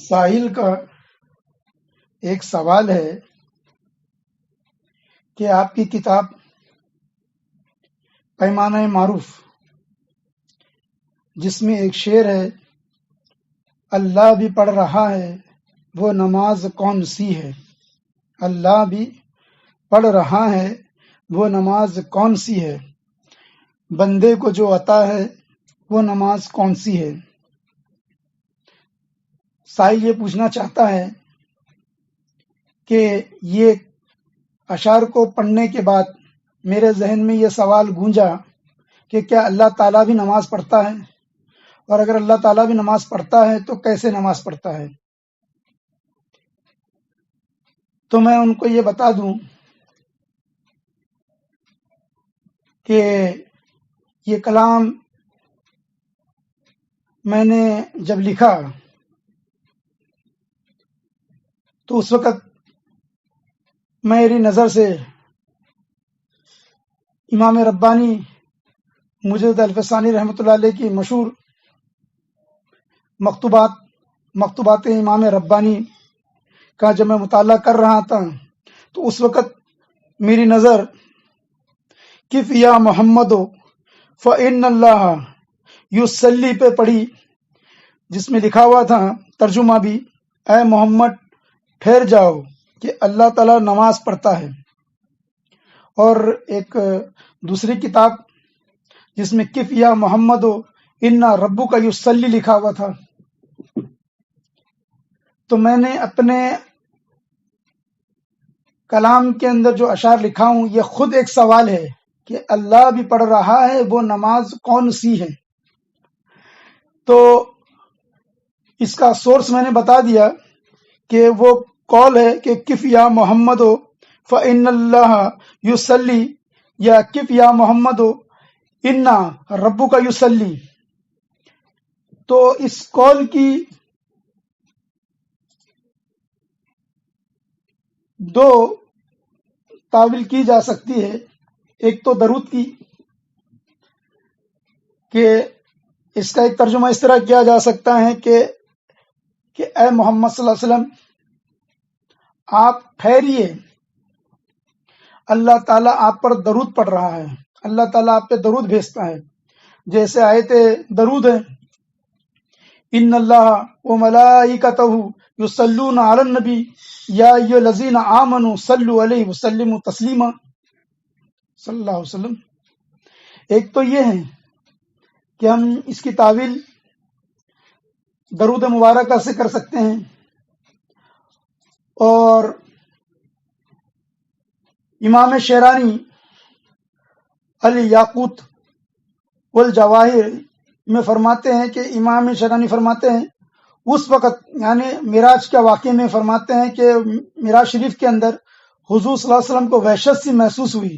ساحل کا ایک سوال ہے کہ آپ کی کتاب پیمانہ معروف جس میں ایک شعر ہے، اللہ بھی پڑھ رہا ہے وہ نماز کون سی ہے، اللہ بھی پڑھ رہا ہے وہ نماز کون سی ہے، بندے کو جو عطا ہے وہ نماز کون سی ہے۔ سائل یہ پوچھنا چاہتا ہے کہ یہ اشعار کو پڑھنے کے بعد میرے ذہن میں یہ سوال گونجا کہ کیا اللہ تعالیٰ بھی نماز پڑھتا ہے، اور اگر اللہ تعالیٰ بھی نماز پڑھتا ہے تو کیسے نماز پڑھتا ہے۔ تو میں ان کو یہ بتا دوں کہ یہ کلام میں نے جب لکھا تو اس وقت میری نظر سے امام ربانی مجد الفسانی رحمۃ اللہ علیہ کی مشہور مکتوبات امام ربانی کا جب میں مطالعہ کر رہا تھا تو اس وقت میری نظر کف یا محمد فإن اللہ یصلی پہ پڑی، جس میں لکھا ہوا تھا ترجمہ بھی، اے محمد ٹھہر جاؤ کہ اللہ تعالیٰ نماز پڑھتا ہے۔ اور ایک دوسری کتاب جس میں کف یا محمد ان ربک یصلی لکھا ہوا تھا۔ تو میں نے اپنے کلام کے اندر جو اشعار لکھا ہوں یہ خود ایک سوال ہے کہ اللہ بھی پڑھ رہا ہے وہ نماز کون سی ہے۔ تو اس کا سورس میں نے بتا دیا کہ وہ قول ہے کہ کف یا محمد فإن اللہ یصلی، یا کف یا محمد ان ربک یصلی۔ تو اس قول کی دو تعویل کی جا سکتی ہے، ایک تو درود کی کہ اس کا ایک ترجمہ اس طرح کیا جا سکتا ہے کہ اے محمد صلی اللہ علیہ وسلم آپ ٹھہریے، اللہ تعالیٰ آپ پر درود پڑھ رہا ہے، اللہ تعالیٰ آپ پہ درود بھیجتا ہے، جیسے آیت درود ہے، ان اللہ وملائکتہ یصلون علی النبی یا ایھا الذین آمنوا صلوا علیہ وسلموا تسلیما، صلی اللہ علیہ وسلم۔ ایک تو یہ ہے کہ ہم اس کی تعویل درود مبارکہ سے کر سکتے ہیں، اور امام شیرانی الیاقوت والجواہر میں فرماتے ہیں کہ امام شیرانی فرماتے ہیں اس وقت، یعنی معراج کے واقعے میں فرماتے ہیں کہ معراج شریف کے اندر حضور صلی اللہ علیہ وسلم کو وحشت سی محسوس ہوئی،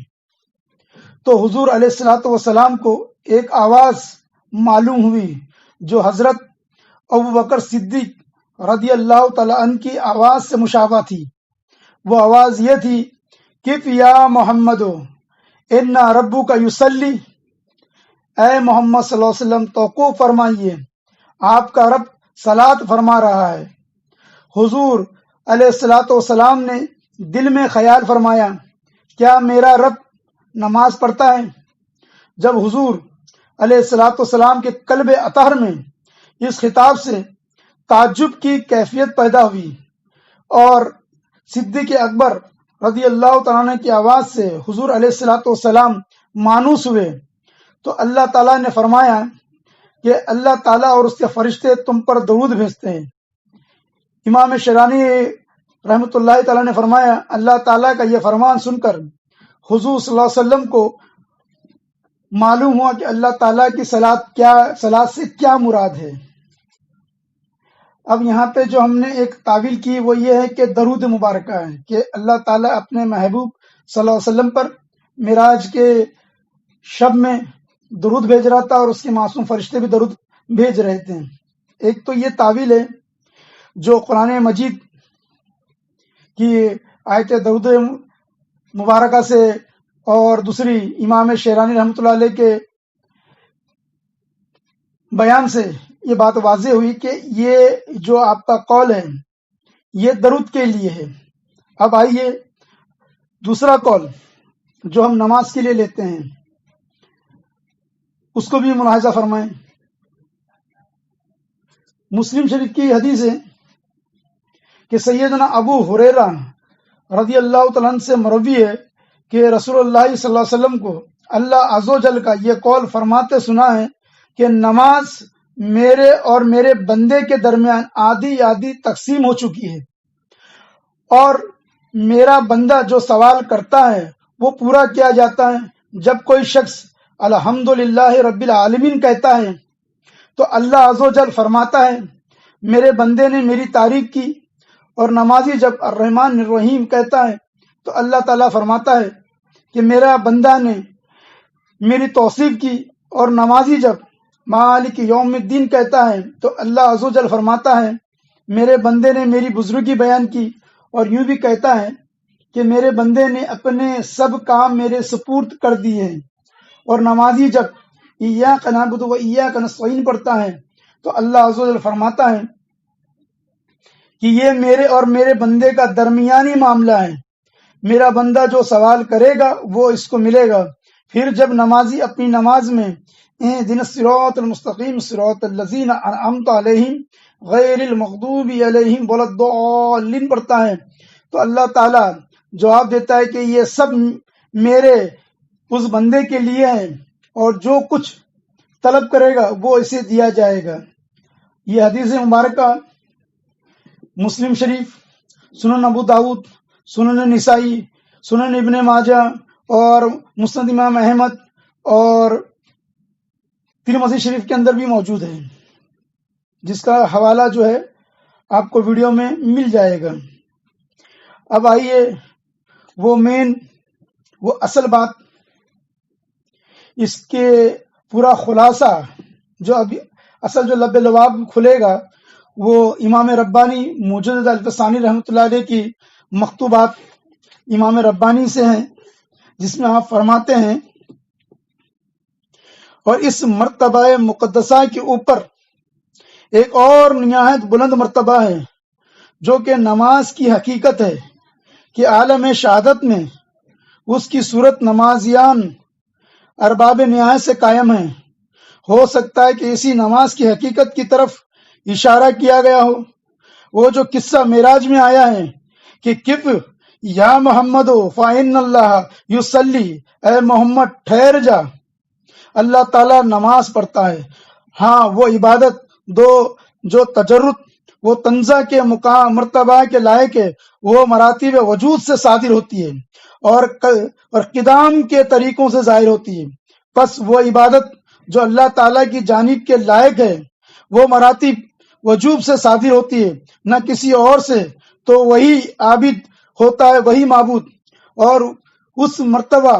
تو حضور علیہ الصلوۃ والسلام کو ایک آواز معلوم ہوئی جو حضرت ابوبکر صدیق رضی اللہ تعالیٰ عنہ کی آواز سے مشابہ تھی۔ وہ آواز یہ تھی، کف یا محمد ان ربک یصلی، اے محمد صلی اللہ علیہ وسلم توقف فرمائیے، آپ کا رب صلاۃ فرما رہا ہے۔ حضور علیہ الصلوۃ والسلام نے دل میں خیال فرمایا، کیا میرا رب نماز پڑھتا ہے؟ جب حضور علیہ الصلوۃ والسلام کے قلب اطہر میں اس خطاب سے تعجب کی کیفیت پیدا ہوئی، اور صدیق اکبر رضی اللہ تعالیٰ عنہ کی آواز سے حضور علیہ الصلوۃ والسلام مانوس ہوئے، تو اللہ تعالیٰ نے فرمایا کہ اللہ تعالیٰ اور اس کے فرشتے تم پر درود بھیجتے ہیں۔ امام شیرانی رحمۃ اللہ تعالیٰ نے فرمایا، اللہ تعالیٰ کا یہ فرمان سن کر حضور صلی اللہ علیہ وسلم کو معلوم ہوا کہ اللہ تعالیٰ کی صلاۃ سے کیا مراد ہے۔ اب یہاں پہ جو ہم نے ایک تعویل کی وہ یہ ہے کہ درود مبارکہ ہے، کہ اللہ تعالیٰ اپنے محبوب صلی اللہ علیہ وسلم پر معراج کے شب میں درود بھیج رہا تھا، اور اس کے معصوم فرشتے بھی درود بھیج رہے تھے۔ ایک تو یہ تعویل ہے جو قرآن مجید کی آیت درود مبارکہ سے، اور دوسری امام شیرانی رحمۃ اللہ علیہ کے بیان سے یہ بات واضح ہوئی کہ یہ جو آپ کا قول ہے یہ درود کے لیے ہے۔ اب آئیے دوسرا قول جو ہم نماز کے لیے لیتے ہیں اس کو بھی ملاحظہ فرمائیں۔ مسلم شریف کی حدیث ہے کہ سیدنا ابو ہریرہ رضی اللہ تعالیٰ عنہ سے مروی ہے کہ رسول اللہ صلی اللہ علیہ وسلم کو اللہ عز و جل کا یہ قول فرماتے سنا ہے کہ نماز میرے اور میرے بندے کے درمیان آدھی آدھی تقسیم ہو چکی ہے، اور میرا بندہ جو سوال کرتا ہے وہ پورا کیا جاتا ہے۔ جب کوئی شخص الحمدللہ رب العالمین کہتا ہے تو اللہ عز و جل فرماتا ہے میرے بندے نے میری تعریف کی، اور نمازی جب الرحمن الرحیم کہتا ہے تو اللہ تعالیٰ فرماتا ہے کہ میرا بندہ نے میری توصیف کی، اور نمازی جب مالک یوم الدین کہتا ہے تو اللہ عز و جل فرماتا ہے میرے بندے نے میری بزرگی بیان کی، اور یوں بھی کہتا ہے کہ میرے بندے نے اپنے سب کام میرے سپرد کر دیے ہیں۔ اور نمازی جب ایاک نعبد و ایاک نستعین پڑھتا ہے تو اللہ عز و جل فرماتا ہے کہ یہ میرے اور میرے بندے کا درمیانی معاملہ ہے، میرا بندہ جو سوال کرے گا وہ اس کو ملے گا۔ پھر جب نمازی اپنی نماز میں اہدنا الصراط المستقیم صراط الذین انعمت علیہم غیر المغضوب علیہم ولا الضالین پڑھتا ہے تو اللہ تعالیٰ جواب دیتا ہے کہ یہ سب میرے اس بندے کے لیے ہیں، اور جو کچھ طلب کرے گا وہ اسے دیا جائے گا۔ یہ حدیث مبارکہ مسلم شریف، سنن ابو داود، سنن نسائی، سنن ابن ماجہ اور مسند امام احمد اور ترمذی شریف کے اندر بھی موجود ہے، جس کا حوالہ جو ہے آپ کو ویڈیو میں مل جائے گا۔ اب آئیے وہ اصل بات، اس کے پورا خلاصہ جو ابھی اصل جو لب لباب کھلے گا وہ امام ربانی مجدد الفسانی رحمۃ اللہ علیہ کی مکتوبات امام ربانی سے ہیں، جس میں آپ فرماتے ہیں اور اس مرتبہ مقدسہ کے اوپر ایک اور نہایت بلند مرتبہ ہے جو کہ نماز کی حقیقت ہے کہ عالم شہادت میں اس کی صورت نمازیان ارباب نہایت سے قائم ہیں۔ ہو سکتا ہے کہ اسی نماز کی حقیقت کی طرف اشارہ کیا گیا ہو، وہ جو قصہ معراج میں آیا ہے کہ کف یا محمد فإن اللہ یصلی، اے محمد ٹھہر جا، اللہ تعالیٰ نماز پڑھتا ہے۔ ہاں وہ عبادت دو جو تجرد وہ تنزہ کے مقام مرتبہ کے لائق ہے، وہ مراتب وجود سے صادر ہوتی ہے اور قدام کے طریقوں سے ظاہر ہوتی ہے۔ پس وہ عبادت جو اللہ تعالیٰ کی جانب کے لائق ہے وہ مراتب وجوب سے صادر ہوتی ہے، نہ کسی اور سے، تو وہی عابد ہوتا ہے، وہی معبود۔ اور اس مرتبہ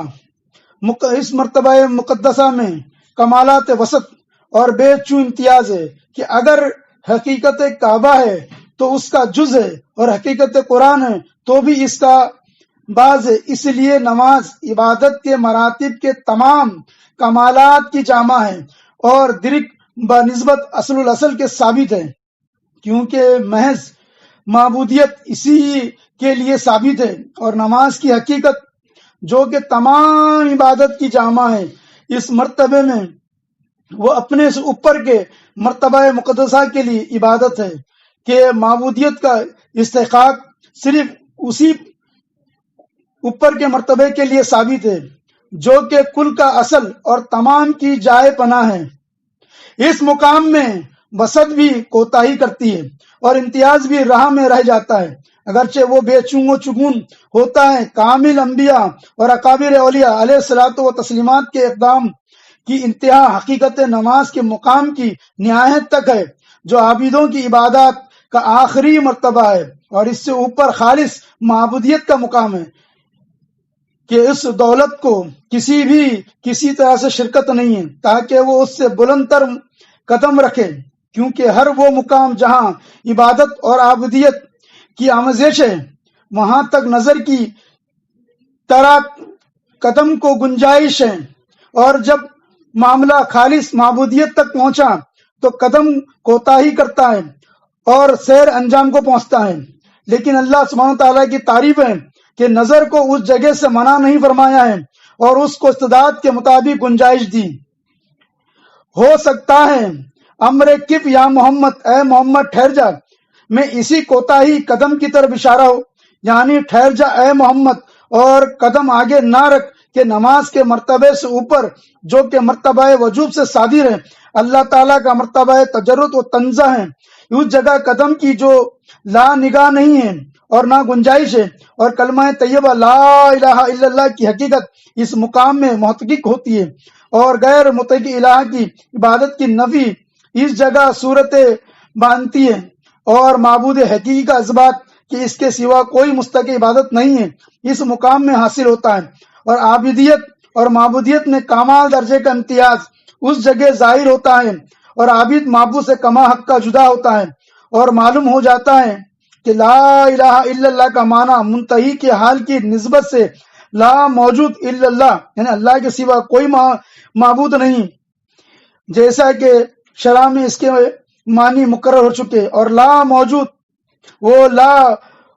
مقدسہ میں کمالات وسط اور بے چو امتیاز ہے کہ اگر حقیقت کعبہ ہے تو اس کا جز ہے، اور حقیقت قرآن ہے تو بھی اس کا بعض ہے۔ اس لیے نماز عبادت کے مراتب کے تمام کمالات کی جامع ہے اور درک بنسبت اصل الاصل کے ثابت ہے، کیونکہ محض معبودیت اسی کے لیے ثابت ہے، اور نماز کی حقیقت جو کہ تمام عبادت کی جامع ہے، اس مرتبے میں وہ اپنے سے اوپر کے مرتبہ مقدسہ کے لیے عبادت ہے کہ معبودیت کا استحقاق صرف اسی اوپر کے مرتبے کے لیے ثابت ہے جو کہ کل کا اصل اور تمام کی جائے پناہ ہے۔ اس مقام میں وسط بھی کوتاہی کرتی ہے اور امتیاز بھی راہ میں رہ جاتا ہے، اگرچہ وہ بے چونگ و چگون ہوتا ہے۔ کامل انبیاء اور اکابر اولیاء علیہ الصلوۃ و تسلیمات کے اقدام کی انتہا حقیقت نماز کے مقام کی نہایت تک ہے، جو عابدوں کی عبادات کا آخری مرتبہ ہے، اور اس سے اوپر خالص معبودیت کا مقام ہے کہ اس دولت کو کسی طرح سے شرکت نہیں ہے تاکہ وہ اس سے بلند تر قدم رکھے، کیونکہ ہر وہ مقام جہاں عبادت اور عابدیت کی آمیزش ہے وہاں تک نظر کی طرح قدم کو گنجائش ہے، اور جب معاملہ خالص معبودیت تک پہنچا تو قدم کوتاہی کرتا ہے اور سیر انجام کو پہنچتا ہے، لیکن اللہ سبحانہ تعالیٰ کی تعریف ہے کہ نظر کو اس جگہ سے منع نہیں فرمایا ہے اور اس کو استعداد کے مطابق گنجائش دی۔ ہو سکتا ہے امر کف یا محمد، اے محمد ٹھہر جا، میں اسی کوتاہی قدم کی طرف اشارہ ہو، یعنی ٹھہر جا اے محمد اور قدم آگے نہ رکھ کہ نماز کے مرتبے سے اوپر جو کہ مرتبہ وجوب سے صادر ہے، اللہ تعالیٰ کا مرتبہ تجرد و تنزہ ہے، اس جگہ قدم کی جو لا نگاہ نہیں ہے اور نہ گنجائش ہے، اور کلمہ طیبہ لا الہ الا اللہ کی حقیقت اس مقام میں محقق ہوتی ہے، اور غیر متعلق الہ کی عبادت کی نفی اس جگہ صورت باندھتی ہے، اور معبود حقیقی کا اثبات کہ اس کے سوا کوئی مستقل عبادت نہیں ہے اس مقام میں حاصل ہوتا ہے، اور عابدیت اور معبودیت میں کمال درجے کا امتیاز اس جگہ ظاہر ہوتا ہے، اور عابد معبود سے کما حق کا جدا ہوتا ہے، اور معلوم ہو جاتا ہے کہ لا الہ الا اللہ کا معنی منتہی کے حال کی نسبت سے لا موجود الا اللہ، یعنی اللہ کے سوا کوئی معبود نہیں، جیسا کہ شرع میں اس کے معنی مقرر ہو چکے، اور لا موجود وہ لا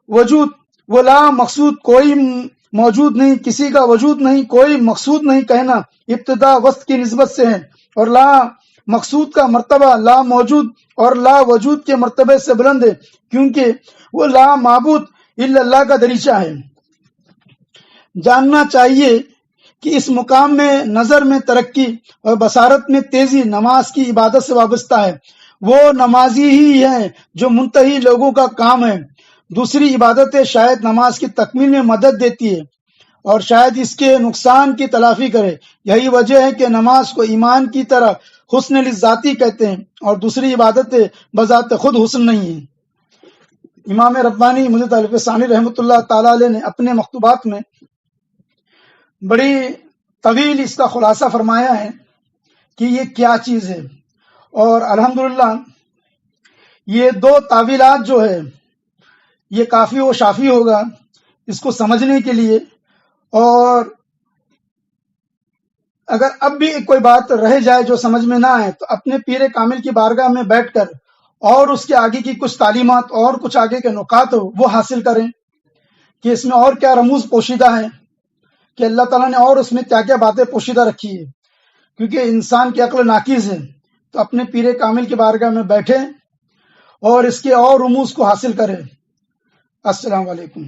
وجود وہ لا مقصود کوئی موجود نہیں، کسی کا وجود نہیں، کوئی مقصود نہیں کہنا ابتدا وسط کی نسبت سے ہے، اور لا مقصود کا مرتبہ لا موجود اور لا وجود کے مرتبے سے بلند ہے، کیونکہ وہ لا معبود الا اللہ کا دریچہ ہے۔ جاننا چاہیے کہ اس مقام میں نظر میں ترقی اور بصارت میں تیزی نماز کی عبادت سے وابستہ ہے، وہ نمازی ہی ہیں جو منتہی لوگوں کا کام ہے، دوسری عبادتیں شاید نماز کی تکمیل میں مدد دیتی ہے اور شاید اس کے نقصان کی تلافی کرے، یہی وجہ ہے کہ نماز کو ایمان کی طرح حسن لذاتی کہتے ہیں اور دوسری عبادتیں بذات خود حسن نہیں ہیں۔ امام ربانی مجد الف ثانی رحمۃ اللہ تعالی علیہ نے اپنے مکتوبات میں بڑی طویل اس کا خلاصہ فرمایا ہے کہ یہ کیا چیز ہے، اور الحمدللہ یہ دو تعویلات جو ہے یہ کافی و شافی ہوگا اس کو سمجھنے کے لیے، اور اگر اب بھی کوئی بات رہ جائے جو سمجھ میں نہ آئے تو اپنے پیر کامل کی بارگاہ میں بیٹھ کر اور اس کے آگے کی کچھ تعلیمات اور کچھ آگے کے نکات ہو وہ حاصل کریں کہ اس میں اور کیا رموز پوشیدہ ہے، کہ اللہ تعالیٰ نے اور اس میں کیا کیا باتیں پوشیدہ رکھی ہے، کیونکہ انسان کی عقل ناقص ہے، تو اپنے پیر کامل کی بارگاہ میں بیٹھیں اور اس کے اور رموز کو حاصل کریں۔ السلام علیکم۔